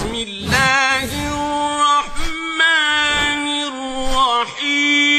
بسم الله الرحمن الرحيم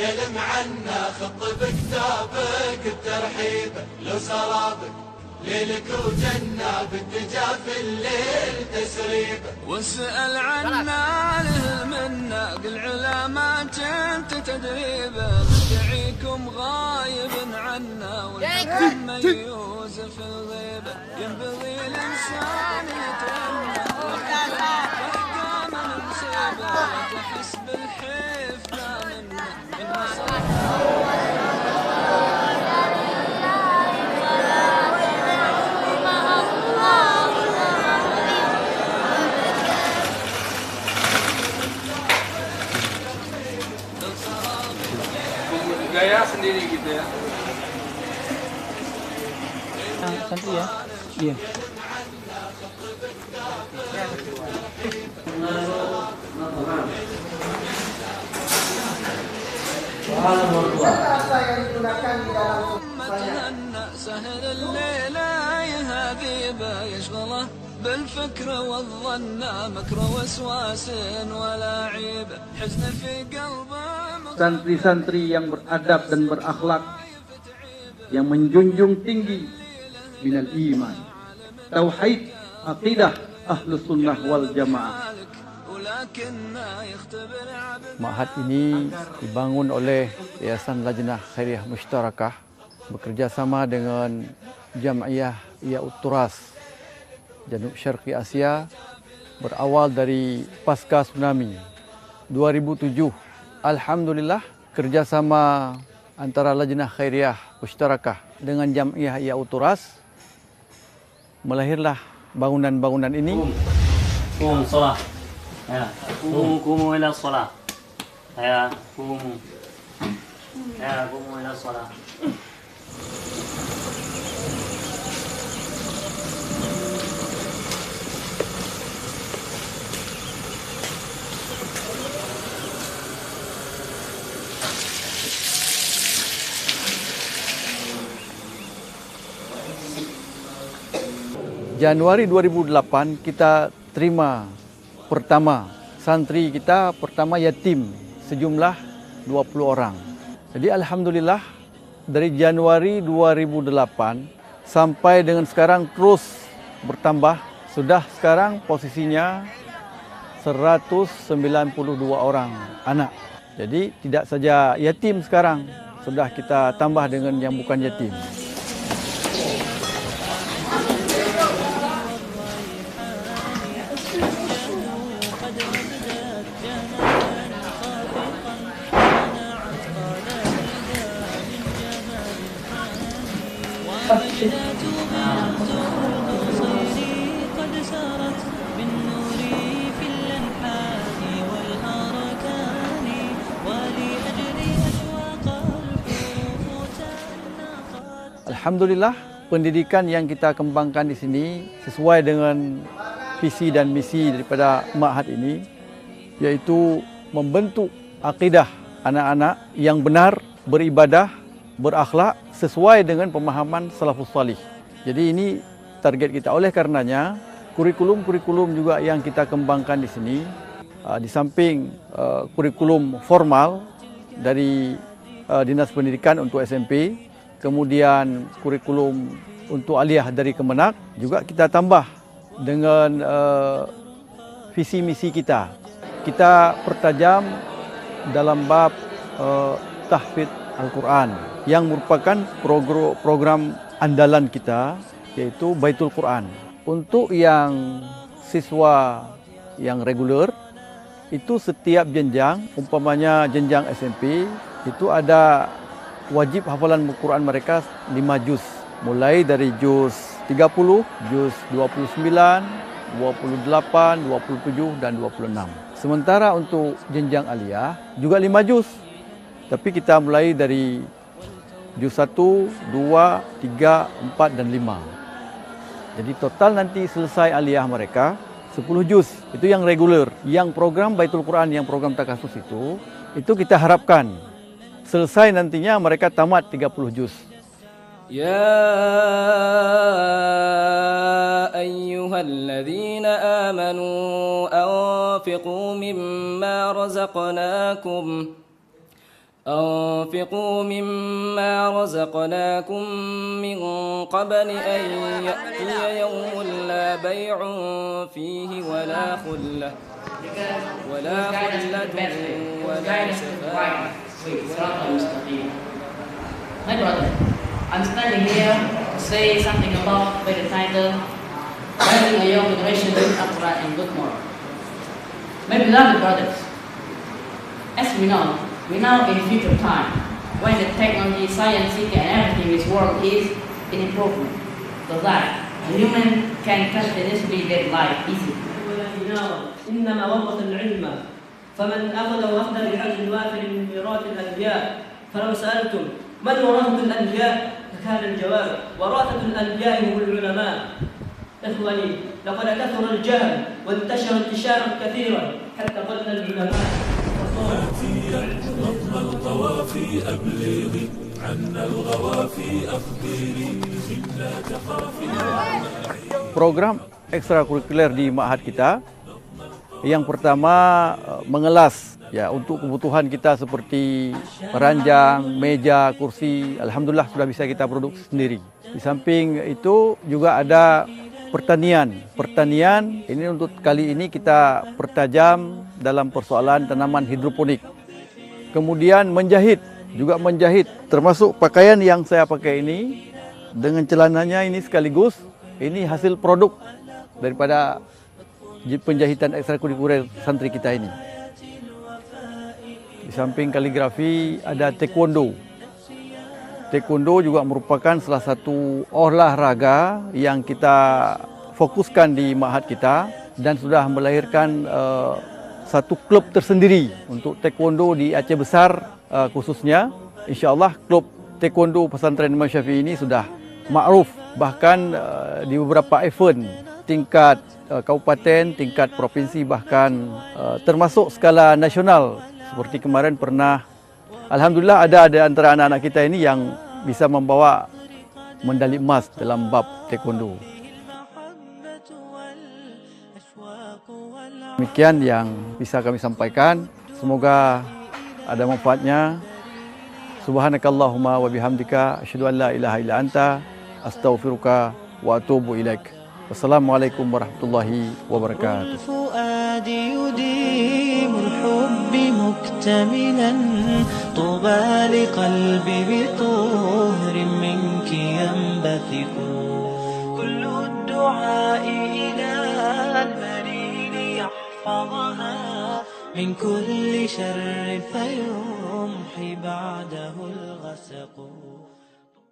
يا لمعنا خط بكتابك الترحيب لو سرابك ليلك وجنة بالدجا في الليل تسريب واسأل عنا له منا قل علامات انت تدريبه ندعيكم غايب عنا والحكم ميوز في الغيبة ينبغي الإنسان يتأمل ويحكم المصيبة وتحس بالحفظ منا من مصائب gaya sendiri gitu ya. Santri ya? Iya. سهل الليلة هذيبة يشغله بالفكر والظن مكر وسواس ولا عيب حزن في قلبه. Santri-santri yang beradab dan berakhlak, yang menjunjung tinggi minal iman, tauhid, aqidah, ahlus sunnah wal jamaah. Ma'had ini dibangun oleh Yayasan Lajnah Khairiyah Mushtarakah bekerjasama dengan Jam'iyah Ihya Turas Janub Syarqi Asia berawal dari pasca tsunami 2007. Alhamdulillah kerjasama antara Lajnah Khairiyah Mushtarakah dengan Jam'iyah Ihya Turas melahirlah bangunan-bangunan ini. Salat. Ya, kumu ila salat. Ya, kumu ila salat. Januari 2008 kita terima pertama santri kita pertama yatim sejumlah 20 orang. Jadi alhamdulillah dari Januari 2008 sampai dengan sekarang terus bertambah. Sudah sekarang posisinya 192 orang anak. Jadi tidak saja yatim sekarang, sudah kita tambah dengan yang bukan yatim. Alhamdulillah, pendidikan yang kita kembangkan di sini sesuai dengan visi dan misi daripada Ma'had ini, yaitu membentuk akidah anak-anak yang benar, beribadah, berakhlak sesuai dengan pemahaman salafus salih. Jadi ini target kita. Oleh karenanya, kurikulum-kurikulum juga yang kita kembangkan di sini, di samping kurikulum formal dari Dinas Pendidikan untuk SMP, kemudian kurikulum untuk aliyah dari Kemenak, juga kita tambah dengan visi misi kita. Kita pertajam dalam bab tahfidz Al-Quran yang merupakan program andalan kita, yaitu Baitul Quran. Untuk yang siswa yang reguler, itu setiap jenjang, umpamanya jenjang SMP, itu ada wajib hafalan Al-Quran mereka 5 juz. Mulai dari juz 30, juz 29, 28, 27 dan 26. Sementara untuk jenjang aliyah juga 5 juz. Tapi kita mulai dari juz 1, 2, 3, 4 dan 5. Jadi total nanti selesai aliyah mereka 10 juz. Itu yang reguler. Yang program Baitul Quran, yang program takasus itu kita harapkan selesai nantinya mereka tamat 30 juz. يا أيها الذين آمنوا أنفقوا مما رزقناكم من قبل أن يأتي يوم لا بيع فيه ولا خلة ولا شفاعة. My brother, I'm standing here to say something about by the title Guiding a Young Generation with Upright and Good Moral. My beloved brothers, as we know, we're now in future time, when the technology, science, city, and everything in this world is in improvement, so that the human can continuously get life easy. إنما ورث العلم فمن أخذه أخذ بحظ وافر من ميراث الأنبياء فلو سألتم من ورثة الأنبياء فكان الجواب ورثة الأنبياء هم العلماء. إخواني لقد كثر الجهل وانتشر انتشارا كثيرا حتى قل العلماء. رب القوافي أبلغي عنا الغوافي أخبري منا تخافي. Program ekstrakurikuler di Ma'had kita yang pertama mengelas ya untuk kebutuhan kita seperti ranjang, meja, kursi. Alhamdulillah sudah bisa kita produksi sendiri. Di samping itu juga ada pertanian. Pertanian ini untuk kali ini kita pertajam dalam persoalan tanaman hidroponik. Kemudian menjahit, juga menjahit termasuk pakaian yang saya pakai ini dengan celananya ini sekaligus ini hasil produk daripada penjahitan ekstrakurikuler santri kita ini. Di samping kaligrafi ada taekwondo. Taekwondo juga merupakan salah satu olahraga yang kita fokuskan di ma'had kita dan sudah melahirkan satu klub tersendiri untuk taekwondo di Aceh Besar khususnya. InsyaAllah klub taekwondo pesantren Imam Syafi'i ini sudah ma'ruf bahkan di beberapa event tingkat kabupaten, tingkat provinsi, bahkan termasuk skala nasional. Seperti kemarin pernah, alhamdulillah ada antara anak-anak kita ini yang bisa membawa medali emas dalam bab taekwondo. Demikian yang bisa kami sampaikan. Semoga ada manfaatnya. Subhanakallahumma wa bihamdika asyhadu an la ilaha illa anta astaghfiruka wa atubu ilaik. Wassalamualaikum warahmatullahi wabarakatuh. الفؤاد يديم الحب مكتملا طوبى لقلب بطهر منك ينبثق كل الدعاء إلى المريض يحفظها من كل شر فيمحي بعده الغسق.